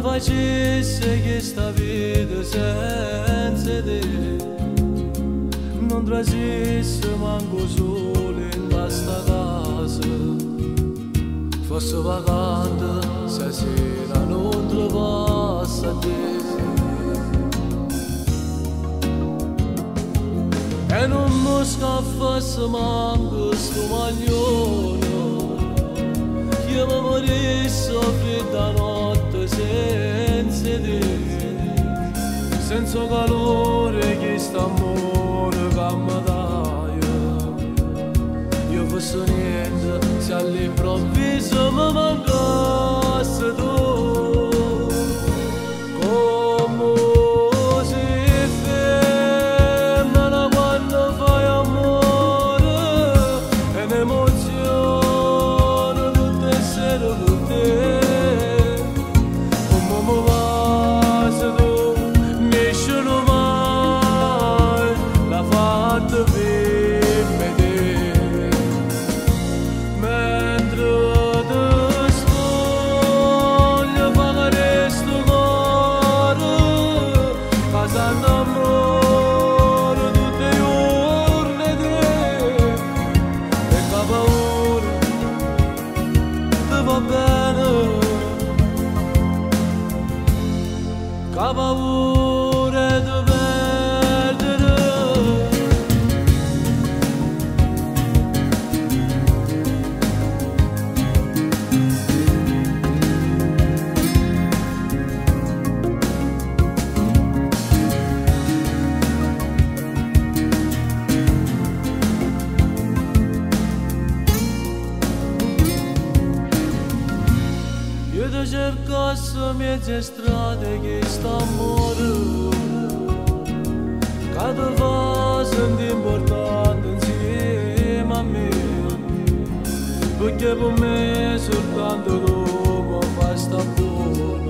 facesse questa vita senza te, non trasesse manco sole in questa casa, fosse vacante stasera non trovasse a te. E non mi scaffasse manco sto maglione, che mi morisse fredda notte senza te, senza calore che st'amore che mi dai. Io fossi niente se all'improvviso mi mancasse tu. Che paura di perdere. Io ti cercassi mezze strade che st'amore che ti fa sentire importante insieme a me, perché per me soltanto tu mi fai sta buono.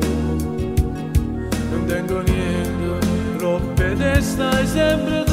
Non tengo niente, troppo te stai sempre